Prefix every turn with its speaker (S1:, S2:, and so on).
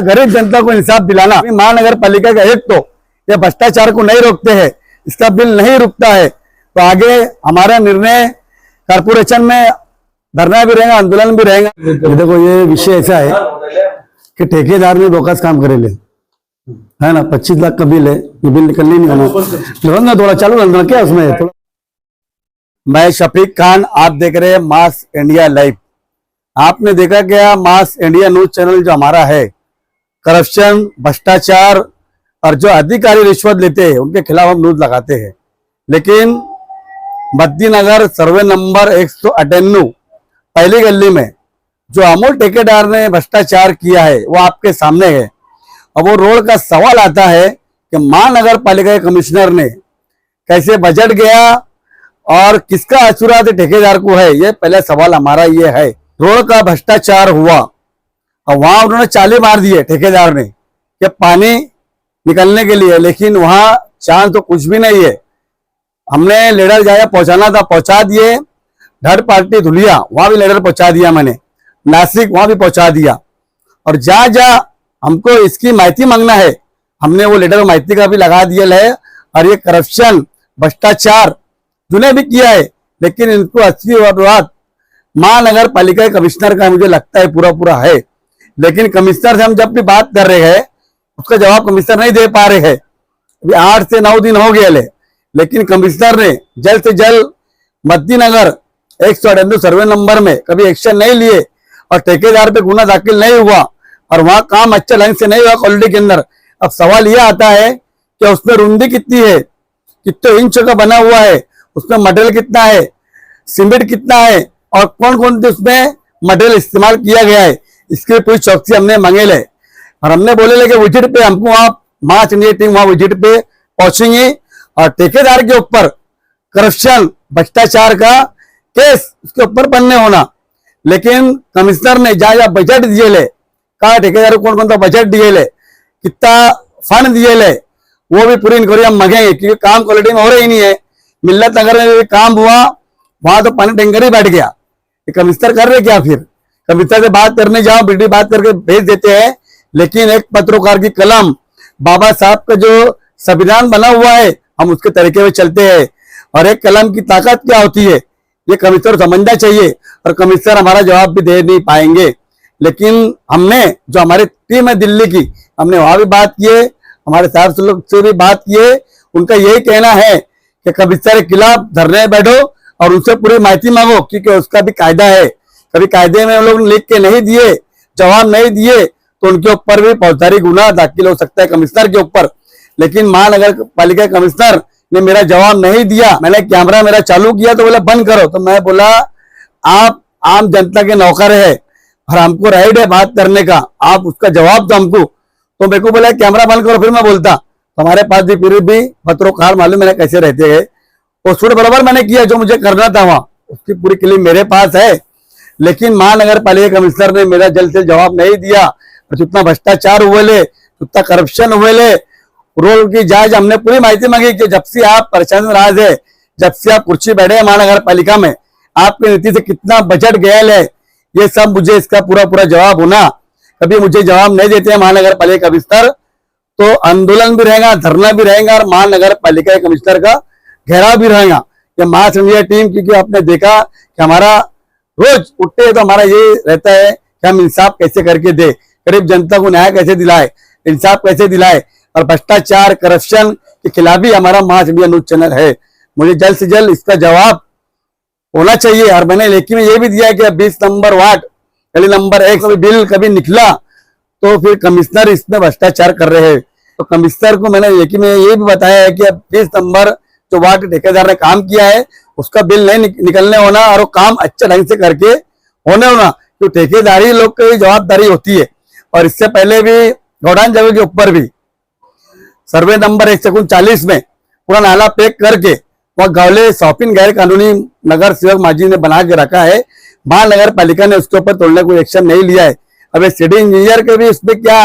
S1: गरीब जनता को इंसाफ दिलाना। महानगर पालिका का एक तो ये भ्रष्टाचार को नहीं रोकते हैं, इसका बिल नहीं रुकता है, तो आगे हमारा निर्णय कारपोरेशन में धरना भी रहेगा, आंदोलन भी रहेगा। देखो ये विषय ऐसा है कि ठेकेदार ने बोकस काम करेले है ना, 25 लाख का बिल है, ये बिल निकलने नहीं होना थोड़ा चालू रहना क्या उसमें थोड़ा। मैं शफीक खान, आप देख रहे हैं मास इंडिया लाइव। आपने देखा क्या, मास इंडिया न्यूज चैनल जो हमारा है, करप्शन, भ्रष्टाचार और जो अधिकारी रिश्वत लेते हैं उनके खिलाफ हम न्यूज लगाते हैं। लेकिन मद्दीनगर सर्वे नंबर 198 पहली गली में जो अमूल ठेकेदार ने भ्रष्टाचार किया है वो आपके सामने है। अब वो रोड का सवाल आता है कि महानगर पालिका के कमिश्नर ने कैसे बजट गया और किसका आशीर्वाद ठेकेदार को है, ये पहला सवाल हमारा ये है। रोड का भ्रष्टाचार हुआ और वहां उन्होंने चाले मार दिए ठेकेदार ने कि पानी निकलने के लिए, लेकिन वहां चांद तो कुछ भी नहीं है। हमने लेटर जाया पहुंचाना था, पहुंचा दिए। धड़ पार्टी धुलिया वहां भी लेटर पहुंचा दिया, मैंने नासिक वहां भी पहुंचा दिया। और जहां जहां हमको इसकी माहिती मांगना है हमने वो लेटर माहिती का भी लगा दिया है। और ये करप्शन, भ्रष्टाचार जिन्हें भी किया है, लेकिन इनको असली अपराध महानगर पालिका कमिश्नर का मुझे लगता है पूरा पूरा है। लेकिन कमिश्नर से हम जब भी बात कर रहे हैं उसका जवाब कमिश्नर नहीं दे पा रहे हैं। अभी 8 से 9 दिन हो गए, लेकिन कमिश्नर ने जल्द से जल्द मद्दीनगर 198 सर्वे नंबर में कभी एक्शन नहीं लिए और ठेकेदार पे गुना दाखिल नहीं हुआ और वहां काम अच्छा ढंग से नहीं हुआ क्वालिटी के अंदर। अब सवाल यह आता है कि उसमें रुंदी कितनी है, कितने इंच का बना हुआ है, उसमें मटेरियल कितना है, सीमेंट कितना है और कौन कौन से उसमें मटेरियल इस्तेमाल किया गया है, इसकी पूरी चौकसी हमने मांगे ले। और हमने बोले कि विजिट पे हमको वहां मार्च इंडिया टीम वहां विजिट पे पहुंचेंगे और ठेकेदार के ऊपर करप्शन, भ्रष्टाचार का केस उसके ऊपर बनने होना। लेकिन कमिश्नर ने जहाँ बजट दिए ले, कहा ठेकेदार को कौन कौन सा बजट दिए ले, कितना फंड दिए ले, वो भी पूरी इंक्वायरी हम मांगेंगे, क्योंकि काम क्वालिटी में हो रही नहीं है। मिल्लत नगर में भी काम हुआ, वहां तो पानी टैंकर ही बैठ गया। कमिश्नर कर रहे क्या, फिर कमिश्नर से बात करने जाओ, बीडी बात करके भेज देते हैं, लेकिन एक पत्रकार की कलम, बाबा साहब का जो संविधान बना हुआ है हम उसके तरीके में चलते हैं। और एक कलम की ताकत क्या होती है ये कमिश्नर समझना चाहिए, और कमिश्नर हमारा जवाब भी दे नहीं पाएंगे। लेकिन हमने जो हमारी टीम है दिल्ली की, हमने वहां भी बात किए, हमारे साहब से भी बात किए। उनका यही कहना है कि कमिश्नर के खिलाफ धरने बैठो और उनसे पूरी माहिती मांगो, क्योंकि उसका भी कायदा है। कभी कायदे में हम लोग लिख के नहीं दिए, जवाब नहीं दिए तो उनके ऊपर भी फौजदारी गुना दाखिल हो सकता है कमिश्नर के ऊपर। लेकिन महानगर पालिका कमिश्नर ने मेरा जवाब नहीं दिया। मैंने कैमरा मेरा चालू किया तो बोला बंद करो, तो मैं बोला आप आम जनता के नौकर है और हमको राइट है बात करने का, आप उसका जवाब दो हमको। तो मेरे को बोला कैमरा बंद करो, फिर मैं बोलता। तो हमारे पास भी फिर भी पत्रकार मालूम मैंने कैसे रहते हैं, वो शूट बराबर मैंने किया जो मुझे करना था वहां, उसकी पूरी क्लिप मेरे पास है। लेकिन महानगर पालिका कमिश्नर ने मेरा जल्द से जवाब नहीं दिया। और जितना भ्रष्टाचार हुए ले, जितना करप्शन हुए ले, रोड की जांच हमने पूरी माहिती मांगी कि जब से आप परेशान राज है, जब से आप कुर्सी बैठे हैं महानगर पालिका में, आपकी नीति से कितना बजट गया है, ये सब मुझे इसका पूरा पूरा जवाब होना। कभी मुझे जवाब नहीं देते हैं महानगर पालिका कमिश्नर तो आंदोलन भी रहेगा, धरना भी रहेगा और महानगर पालिका कमिश्नर का घेराव भी रहेगा। ये मास इंडिया टीम, क्योंकि आपने देखा कि हमारा रोज उठते तो हमारा ये रहता है कि हम इंसाफ कैसे करके दे, गरीब जनता को न्याय कैसे दिलाए, इंसाफ कैसे दिलाए, और भ्रष्टाचार, करप्शन के खिलाफ भी हमारा मास इंडिया न्यूज चैनल है। मुझे जल्द से जल्द इसका जवाब होना चाहिए। और मैंने लेखी में ये भी दिया कि 20 नंबर वार्ड गली नंबर 1 में बिल कभी निकला तो फिर कमिश्नर इसमें भ्रष्टाचार कर रहे हैं। तो कमिश्नर को मैंने लेखी में ये भी बताया है कि अब 20 नंबर जो वार्ड ठेकेदार ने काम किया है उसका बिल नहीं निकलने होना और वो काम अच्छा ढंग से करके होने होना, तो ठेकेदारी लोग की जवाबदारी होती है। और इससे पहले भी गौडान जगह के ऊपर भी सर्वे नंबर 139 में पूरा नाला पैक करके वह गौले शॉपिंग गैर कानूनी नगर सेवक माजी ने बना के रखा है। महानगर पालिका ने उसके ऊपर तोड़ने कोई एक्शन नहीं लिया है। अब सिटी इंजीनियर के भी इसमें क्या